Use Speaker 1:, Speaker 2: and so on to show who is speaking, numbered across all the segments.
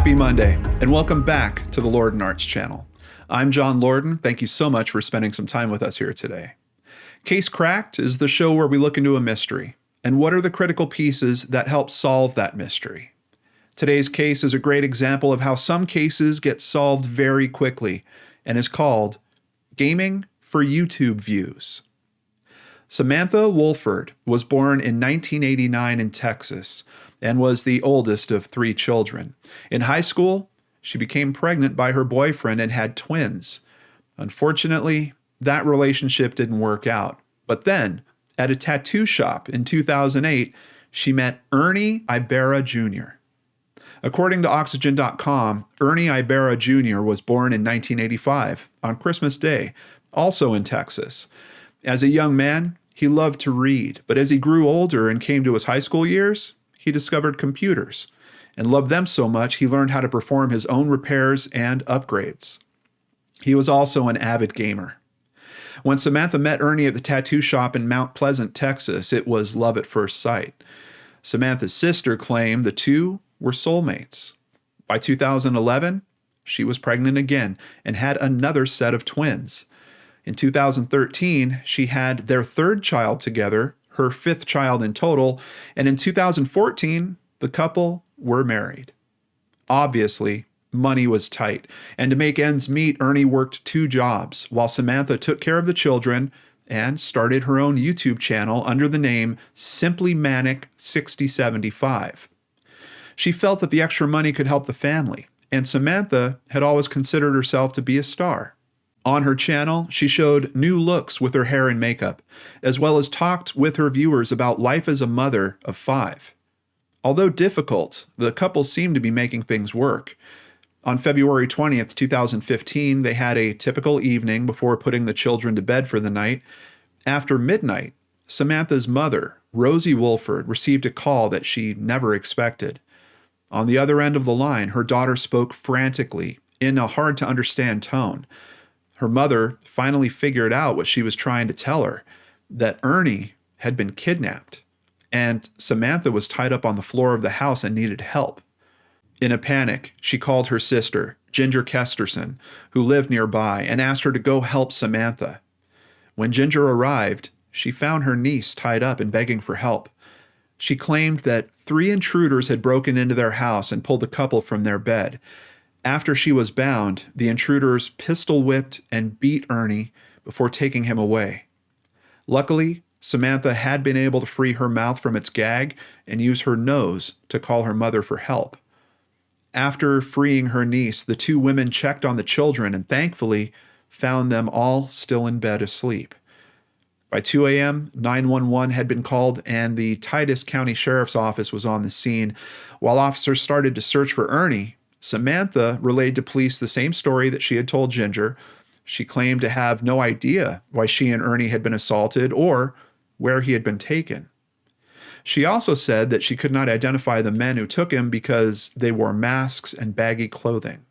Speaker 1: Happy Monday, and welcome back to the Lorden Arts channel. I'm John Lorden. Thank you so much for spending some time with us here today. Case Cracked is the show where we look into a mystery, and what are the critical pieces that help solve that mystery. Today's case is a great example of how some cases get solved very quickly, and is called Gaming for YouTube Views. Samantha Wolford was born in 1989 in Texas and was the oldest of 3 children. In high school, she became pregnant by her boyfriend and had twins. Unfortunately, that relationship didn't work out. But then, at a tattoo shop in 2008, she met Ernie Ibarra Jr. According to Oxygen.com, Ernie Ibarra Jr. was born in 1985 on Christmas Day, also in Texas. As a young man, he loved to read, but as he grew older and came to his high school years, he discovered computers and loved them so much he learned how to perform his own repairs and upgrades. He was also an avid gamer. When Samantha met Ernie at the tattoo shop in Mount Pleasant, Texas, it was love at first sight. Samantha's sister claimed the two were soulmates. By 2011, she was pregnant again and had another set of twins. In 2013, she had their 3rd child together, her 5th child in total, and in 2014, the couple were married. Obviously, money was tight, and to make ends meet, Ernie worked 2 jobs, while Samantha took care of the children and started her own YouTube channel under the name Simply Manic 6075. She felt that the extra money could help the family, and Samantha had always considered herself to be a star. On her channel, she showed new looks with her hair and makeup, as well as talked with her viewers about life as a mother of 5. Although difficult, the couple seemed to be making things work. On February 20th, 2015, they had a typical evening before putting the children to bed for the night. After midnight, Samantha's mother, Rosie Wolford, received a call that she never expected. On the other end of the line, her daughter spoke frantically in a hard-to-understand tone. Her mother finally figured out what she was trying to tell her, that Ernie had been kidnapped, and Samantha was tied up on the floor of the house and needed help. In a panic, she called her sister, Ginger Kesterson, who lived nearby, and asked her to go help Samantha. When Ginger arrived, she found her niece tied up and begging for help. She claimed that 3 intruders had broken into their house and pulled the couple from their bed. After she was bound, the intruders pistol-whipped and beat Ernie before taking him away. Luckily, Samantha had been able to free her mouth from its gag and use her nose to call her mother for help. After freeing her niece, the 2 women checked on the children and thankfully found them all still in bed asleep. By 2 a.m., 911 had been called and the Titus County Sheriff's Office was on the scene. While officers started to search for Ernie, Samantha relayed to police the same story that she had told Ginger. She claimed to have no idea why she and Ernie had been assaulted or where he had been taken. She also said that she could not identify the men who took him because they wore masks and baggy clothing.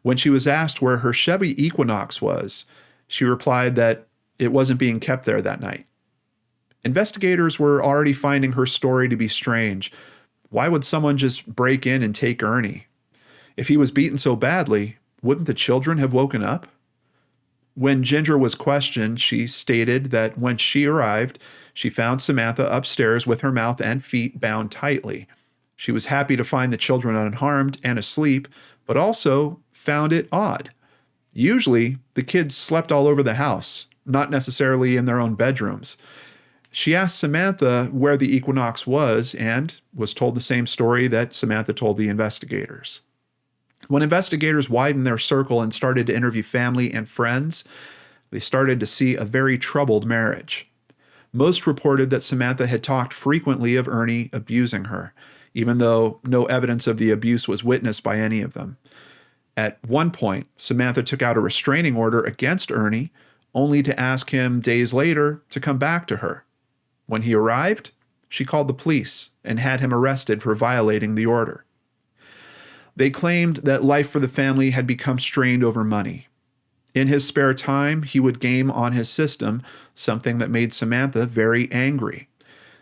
Speaker 1: When she was asked where her Chevy Equinox was, she replied that it wasn't being kept there that night. Investigators were already finding her story to be strange. Why would someone just break in and take Ernie? If he was beaten so badly, wouldn't the children have woken up? When Ginger was questioned, she stated that when she arrived, she found Samantha upstairs with her mouth and feet bound tightly. She was happy to find the children unharmed and asleep, but also found it odd. Usually, the kids slept all over the house, not necessarily in their own bedrooms. She asked Samantha where the Equinox was and was told the same story that Samantha told the investigators. When investigators widened their circle and started to interview family and friends, they started to see a very troubled marriage. Most reported that Samantha had talked frequently of Ernie abusing her, even though no evidence of the abuse was witnessed by any of them. At one point, Samantha took out a restraining order against Ernie, only to ask him days later to come back to her. When he arrived, she called the police and had him arrested for violating the order. They claimed that life for the family had become strained over money. In his spare time, he would game on his system, something that made Samantha very angry.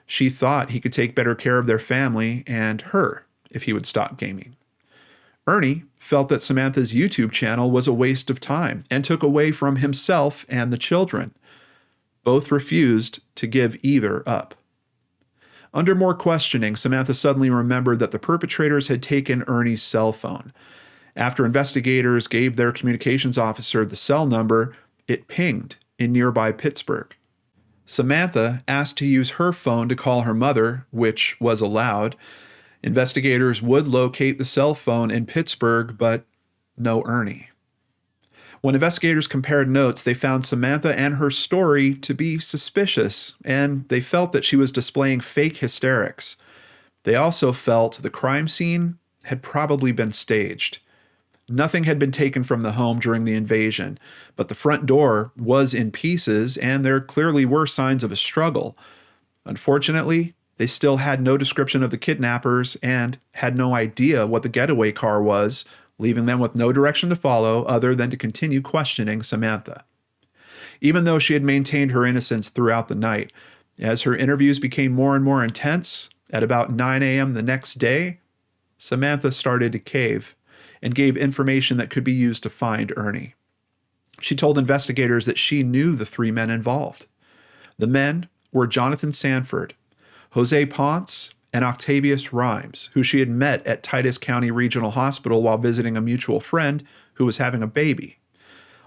Speaker 1: She thought he could take better care of their family and her if he would stop gaming. Ernie felt that Samantha's YouTube channel was a waste of time and took away from himself and the children. Both refused to give either up. Under more questioning, Samantha suddenly remembered that the perpetrators had taken Ernie's cell phone. After investigators gave their communications officer the cell number, it pinged in nearby Pittsburgh. Samantha asked to use her phone to call her mother, which was allowed. Investigators would locate the cell phone in Pittsburgh, but no Ernie. When investigators compared notes, they found Samantha and her story to be suspicious, and they felt that she was displaying fake hysterics. They also felt the crime scene had probably been staged. Nothing had been taken from the home during the invasion, but the front door was in pieces, and there clearly were signs of a struggle. Unfortunately, they still had no description of the kidnappers and had no idea what the getaway car was, leaving them with no direction to follow other than to continue questioning Samantha. Even though she had maintained her innocence throughout the night, as her interviews became more and more intense, at about 9 a.m. the next day, Samantha started to cave and gave information that could be used to find Ernie. She told investigators that she knew the three men involved. The men were Jonathan Sanford, Jose Ponce, and Octavius Rhymes, who she had met at Titus County Regional Hospital while visiting a mutual friend who was having a baby.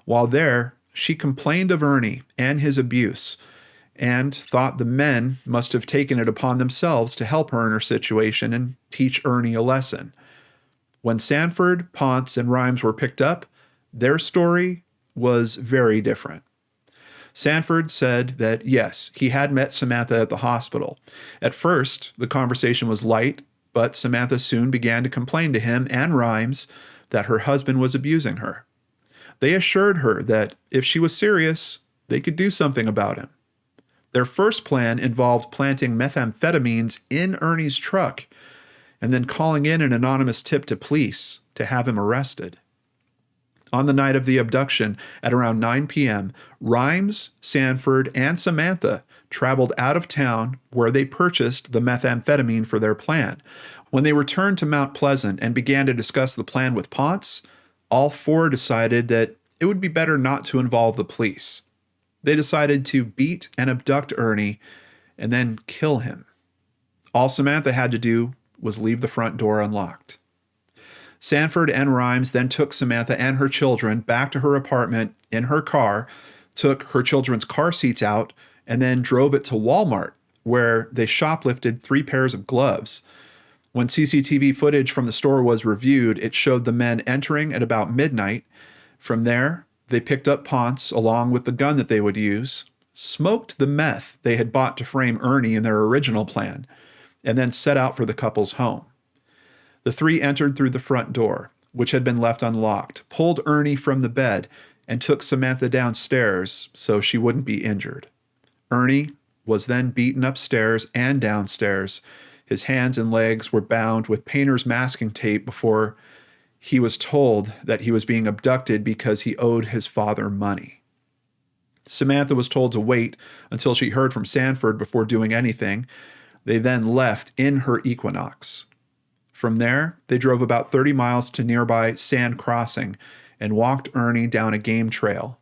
Speaker 1: While there, she complained of Ernie and his abuse and thought the men must have taken it upon themselves to help her in her situation and teach Ernie a lesson. When Sanford, Ponce, and Rhymes were picked up, their story was very different. Sanford said that, yes, he had met Samantha at the hospital. At first, the conversation was light, but Samantha soon began to complain to him and Rhymes that her husband was abusing her. They assured her that if she was serious, they could do something about him. Their first plan involved planting methamphetamines in Ernie's truck and then calling in an anonymous tip to police to have him arrested. On the night of the abduction, at around 9 p.m., Rhymes, Sanford, and Samantha traveled out of town where they purchased the methamphetamine for their plan. When they returned to Mount Pleasant and began to discuss the plan with Ponce, all four decided that it would be better not to involve the police. They decided to beat and abduct Ernie and then kill him. All Samantha had to do was leave the front door unlocked. Sanford and Rhymes then took Samantha and her children back to her apartment in her car, took her children's car seats out, and then drove it to Walmart, where they shoplifted 3 pairs of gloves. When CCTV footage from the store was reviewed, it showed the men entering at about midnight. From there, they picked up Ponce along with the gun that they would use, smoked the meth they had bought to frame Ernie in their original plan, and then set out for the couple's home. The three entered through the front door, which had been left unlocked, pulled Ernie from the bed, and took Samantha downstairs so she wouldn't be injured. Ernie was then beaten upstairs and downstairs. His hands and legs were bound with painter's masking tape before he was told that he was being abducted because he owed his father money. Samantha was told to wait until she heard from Sanford before doing anything. They then left in her Equinox. From there, they drove about 30 miles to nearby Sand Crossing and walked Ernie down a game trail.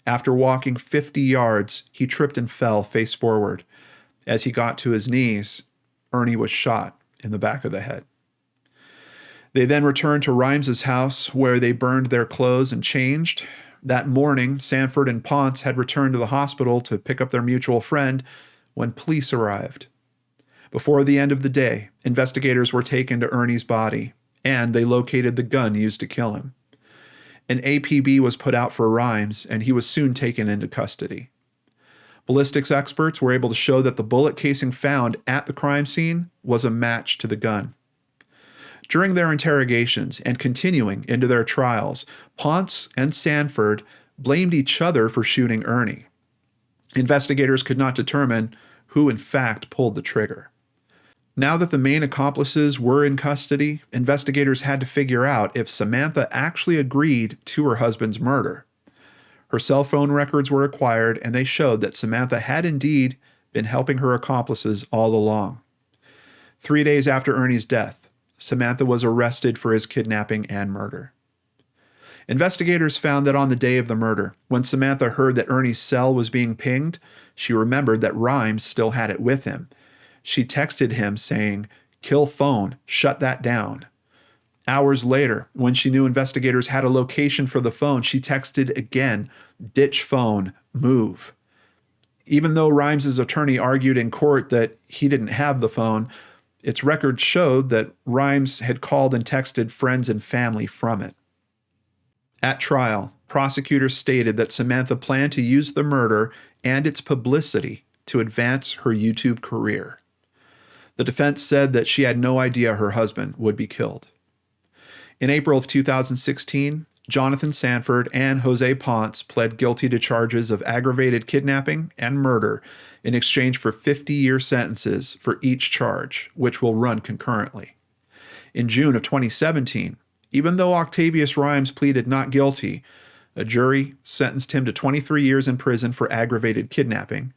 Speaker 1: After walking 50 yards, he tripped and fell face forward. As he got to his knees, Ernie was shot in the back of the head. They then returned to Rhymes's house, where they burned their clothes and changed. That morning, Sanford and Ponce had returned to the hospital to pick up their mutual friend when police arrived. Before the end of the day, investigators were taken to Ernie's body, and they located the gun used to kill him. An APB was put out for Rhymes, and he was soon taken into custody. Ballistics experts were able to show that the bullet casing found at the crime scene was a match to the gun. During their interrogations and continuing into their trials, Ponce and Sanford blamed each other for shooting Ernie. Investigators could not determine who in fact pulled the trigger. Now that the main accomplices were in custody, investigators had to figure out if Samantha actually agreed to her husband's murder. Her cell phone records were acquired, and they showed that Samantha had indeed been helping her accomplices all along. 3 days after Ernie's death, Samantha was arrested for his kidnapping and murder. Investigators found that on the day of the murder, when Samantha heard that Ernie's cell was being pinged, she remembered that Rhymes still had it with him. She texted him saying, "Kill phone, shut that down." Hours later, when she knew investigators had a location for the phone, she texted again, "Ditch phone, move." Even though Rhymes' attorney argued in court that he didn't have the phone, its records showed that Rhymes had called and texted friends and family from it. At trial, prosecutors stated that Samantha planned to use the murder and its publicity to advance her YouTube career. The defense said that she had no idea her husband would be killed. In April of 2016, Jonathan Sanford and Jose Ponce pled guilty to charges of aggravated kidnapping and murder in exchange for 50-year sentences for each charge, which will run concurrently. In June of 2017, even though Octavius Rhymes pleaded not guilty, a jury sentenced him to 23 years in prison for aggravated kidnapping.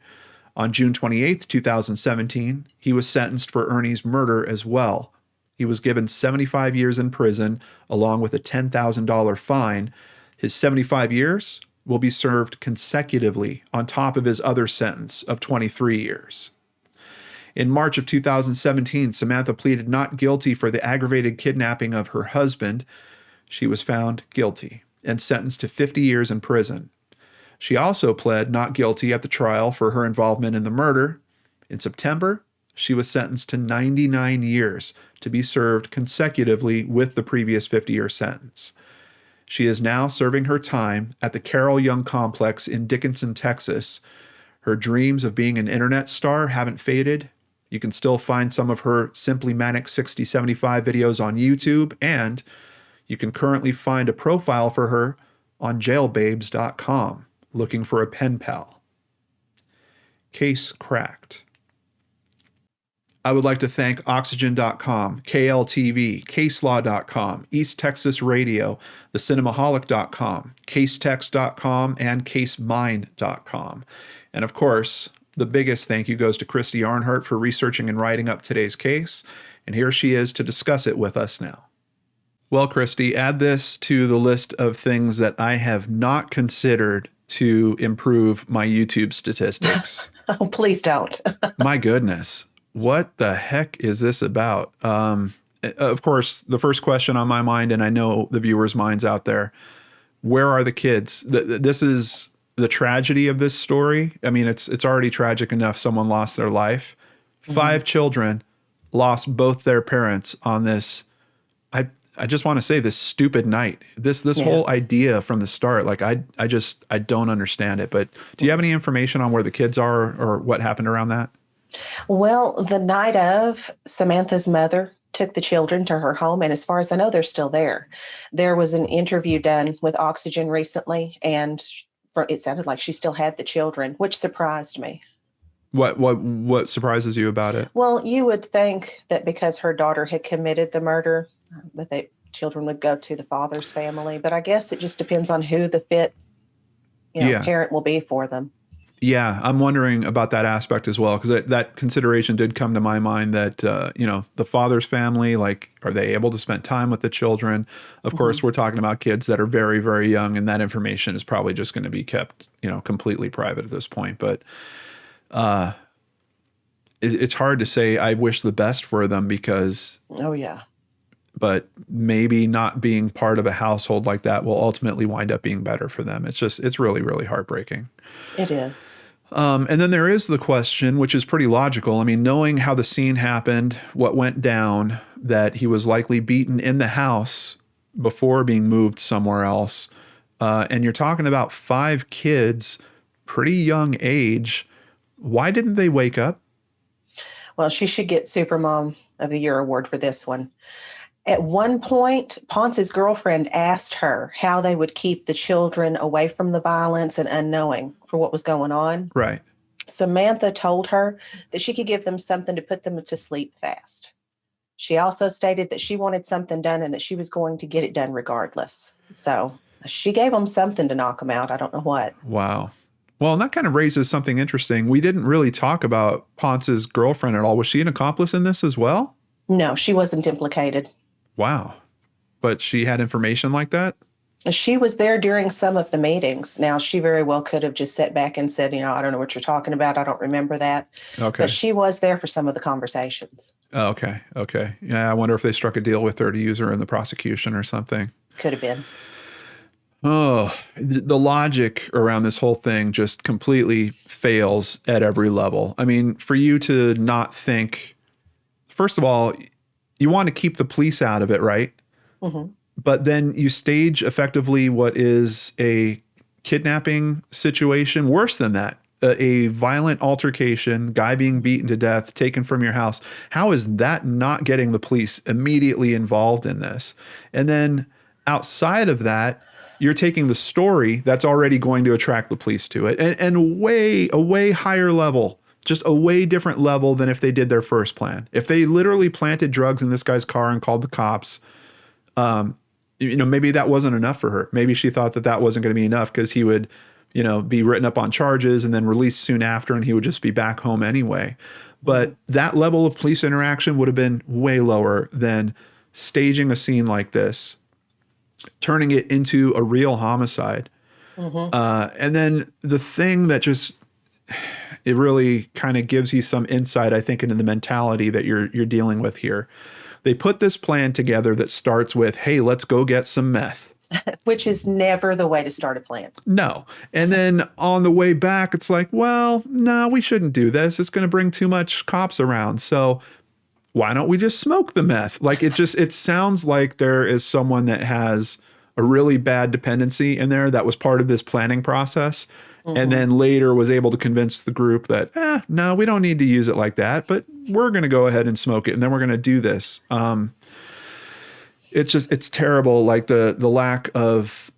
Speaker 1: On June 28, 2017, he was sentenced for Ernie's murder as well. He was given 75 years in prison, along with a $10,000 fine. His 75 years will be served consecutively on top of his other sentence of 23 years. In March of 2017, Samantha pleaded not guilty for the aggravated kidnapping of her husband. She was found guilty and sentenced to 50 years in prison. She also pled not guilty at the trial for her involvement in the murder. In September, she was sentenced to 99 years to be served consecutively with the previous 50-year sentence. She is now serving her time at the Carroll Young Complex in Dickinson, Texas. Her dreams of being an internet star haven't faded. You can still find some of her Simply Manic 6075 videos on YouTube, and you can currently find a profile for her on jailbabes.com, looking for a pen pal. Case cracked. I would like to thank Oxygen.com, KLTV, CaseLaw.com, East Texas Radio, TheCinemaholic.com, CaseText.com, and CaseMind.com. And of course, the biggest thank you goes to Christy Arnhart for researching and writing up today's case. And here she is to discuss it with us now. Well, Christy, add this to the list of things that I have not considered to improve my YouTube statistics.
Speaker 2: Oh, please don't.
Speaker 1: My goodness. What the heck is this about? Of course, the first question on my mind, and I know the viewers' minds out there, where are the kids? This is the tragedy of this story. I mean, it's already tragic enough someone lost their life. 5 children lost both their parents on this. I just want to say this stupid night. This whole idea from the start, like I don't understand it. But do you have any information on where the kids are or what happened around that?
Speaker 2: Well, the night of, Samantha's mother took the children to her home, and as far as I know, they're still there. There was an interview done with Oxygen recently, and it sounded like she still had the children, which surprised me.
Speaker 1: What surprises you about it?
Speaker 2: Well, you would think that because her daughter had committed the murder, that the children would go to the father's family, but I guess it just depends on who the fit, parent will be for them.
Speaker 1: Yeah, I'm wondering about that aspect as well, because that consideration did come to my mind that, the father's family, like, are they able to spend time with the children? Of course, we're talking about kids that are very, very young, and that information is probably just going to be kept, completely private at this point. But it's hard to say I wish the best for them because...
Speaker 2: Oh, yeah.
Speaker 1: But maybe not being part of a household like that will ultimately wind up being better for them. It's really, really heartbreaking.
Speaker 2: It is.
Speaker 1: And then there is the question, which is pretty logical. I mean, knowing how the scene happened, what went down, that he was likely beaten in the house before being moved somewhere else. And you're talking about 5 kids, pretty young age. Why didn't they wake up?
Speaker 2: Well, she should get Supermom of the Year award for this one. At one point, Ponce's girlfriend asked her how they would keep the children away from the violence and unknowing for what was going on.
Speaker 1: Right.
Speaker 2: Samantha told her that she could give them something to put them to sleep fast. She also stated that she wanted something done and that she was going to get it done regardless. So she gave them something to knock them out. I don't know what.
Speaker 1: Wow. Well, and that kind of raises something interesting. We didn't really talk about Ponce's girlfriend at all. Was she an accomplice in this as well?
Speaker 2: No, she wasn't implicated.
Speaker 1: Wow. But she had information like that?
Speaker 2: She was there during some of the meetings. Now, she very well could have just sat back and said, I don't know what you're talking about. I don't remember that.
Speaker 1: Okay.
Speaker 2: But she was there for some of the conversations.
Speaker 1: Oh, okay. Okay. Yeah, I wonder if they struck a deal with her to use her in the prosecution or something.
Speaker 2: Could have been.
Speaker 1: Oh, the logic around this whole thing just completely fails at every level. I mean, for you to not think, first of all, you want to keep the police out of it, right?
Speaker 2: Mm-hmm.
Speaker 1: But then you stage effectively what is a kidnapping situation, worse than that, a violent altercation, guy being beaten to death, taken from your house. How is that not getting the police immediately involved in this? And then outside of that, you're taking the story that's already going to attract the police to it, and a way higher level, just a way different level than if they did their first plan. If they literally planted drugs in this guy's car and called the cops, maybe that wasn't enough for her. Maybe she thought that that wasn't going to be enough because he would, be written up on charges and then released soon after, and he would just be back home anyway. But that level of police interaction would have been way lower than staging a scene like this, turning it into a real homicide. And then the thing that it really kind of gives you some insight, I think, into the mentality that you're dealing with here. They put this plan together that starts with, hey, let's go get some meth.
Speaker 2: Which is never the way to start a plan.
Speaker 1: No. And then on the way back, it's like, well, no, we shouldn't do this. It's going to bring too much cops around. So why don't we just smoke the meth? Like it sounds like there is someone that has a really bad dependency in there that was part of this planning process. And then later was able to convince the group that, no, we don't need to use it like that, but we're going to go ahead and smoke it. And then we're going to do this. It's terrible. Like the lack of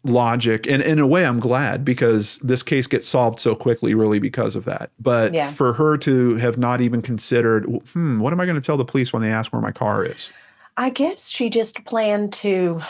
Speaker 1: logic. And in a way, I'm glad, because this case gets solved so quickly, really, because of that. But for her to have not even considered, what am I going to tell the police when they ask where my car is?
Speaker 2: I guess she just planned to,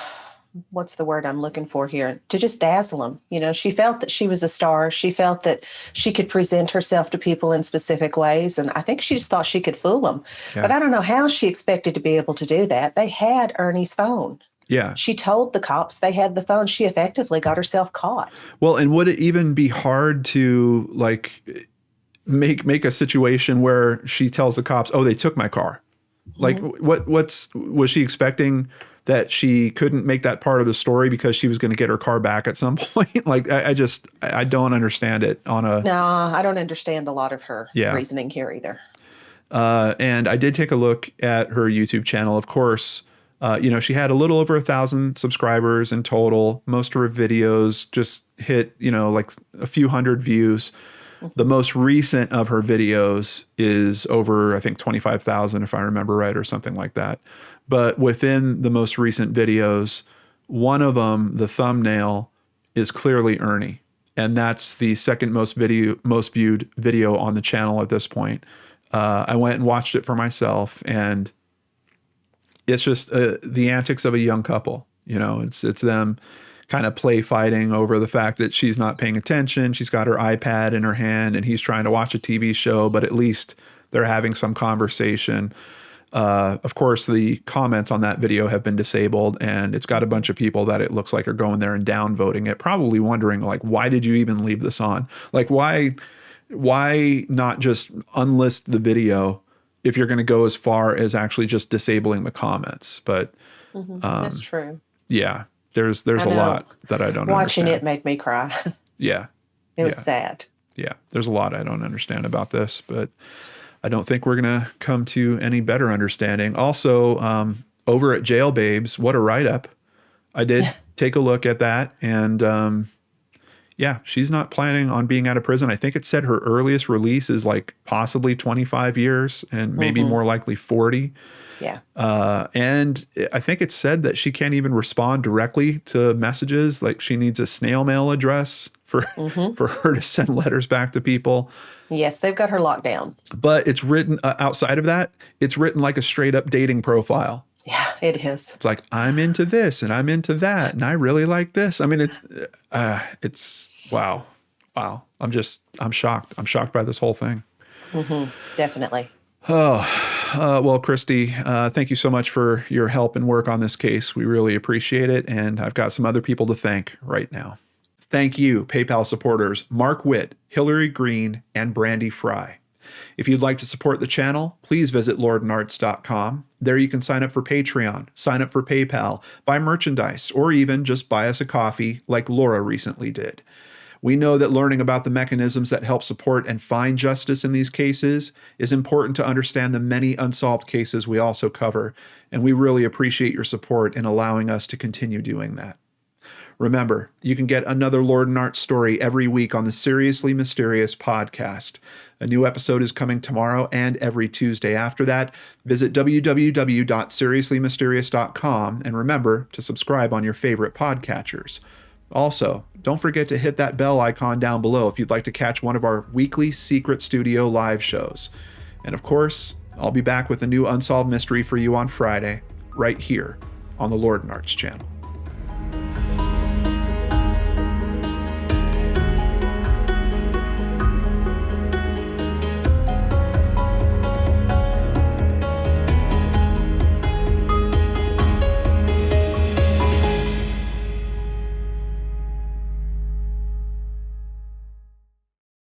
Speaker 2: what's the word I'm looking for here? To just dazzle them. She felt that she was a star. She felt that she could present herself to people in specific ways. And I think she just thought she could fool them. Yeah. But I don't know how she expected to be able to do that. They had Ernie's phone.
Speaker 1: Yeah.
Speaker 2: She told the cops they had the phone. She effectively got herself caught.
Speaker 1: Well, and would it even be hard to make a situation where she tells the cops, oh, they took my car? Like was she expecting that she couldn't make that part of the story because she was going to get her car back at some point? I don't understand it No,
Speaker 2: I don't understand a lot of her reasoning here either.
Speaker 1: And I did take a look at her YouTube channel. Of course, she had a little over 1,000 subscribers in total. Most of her videos just hit, like a few hundred views. The most recent of her videos is over, I think, 25,000, if I remember right, or something like that. But within the most recent videos, one of them, the thumbnail, is clearly Ernie. And that's the second most viewed video on the channel at this point. I went and watched it for myself, and it's just the antics of a young couple. It's them kind of play fighting over the fact that she's not paying attention. She's got her iPad in her hand and he's trying to watch a TV show, but at least they're having some conversation. Of course, the comments on that video have been disabled, and it's got a bunch of people that it looks like are going there and downvoting it, probably wondering, like, why did you even leave this on? Like, why not just unlist the video if you're going to go as far as actually just disabling the comments? But
Speaker 2: that's true.
Speaker 1: Yeah. There's a lot that I don't understand.
Speaker 2: Watching it made me cry.
Speaker 1: Yeah.
Speaker 2: It was sad.
Speaker 1: Yeah. There's a lot I don't understand about this, but I don't think we're going to come to any better understanding. Also, over at Jail Babes, what a write-up. I did take a look at that, and she's not planning on being out of prison. I think it said her earliest release is like possibly 25 years and maybe more likely 40.
Speaker 2: Yeah.
Speaker 1: And I think it said that she can't even respond directly to messages. Like, she needs a snail mail address for her to send letters back to people.
Speaker 2: Yes, they've got her locked down.
Speaker 1: But it's written outside of that, it's written like a straight up dating profile.
Speaker 2: Yeah, it is.
Speaker 1: It's like, I'm into this and I'm into that and I really like this. I mean, it's wow. I'm shocked. I'm shocked by this whole thing.
Speaker 2: Definitely.
Speaker 1: Oh, Well, Christy, thank you so much for your help and work on this case. We really appreciate it, and I've got some other people to thank right now. Thank you, PayPal supporters Mark Witt, Hillary Green, and Brandy Fry. If you'd like to support the channel, please visit lordnarts.com. There you can sign up for Patreon, sign up for PayPal, buy merchandise, or even just buy us a coffee like Laura recently did. We know that learning about the mechanisms that help support and find justice in these cases is important to understand the many unsolved cases we also cover, and we really appreciate your support in allowing us to continue doing that. Remember, you can get another Lord and Art story every week on the Seriously Mysterious podcast. A new episode is coming tomorrow and every Tuesday after that. Visit www.seriouslymysterious.com and remember to subscribe on your favorite podcatchers. Also, don't forget to hit that bell icon down below if you'd like to catch one of our weekly Secret Studio live shows. And of course, I'll be back with a new unsolved mystery for you on Friday, right here on the Lord and Arts channel.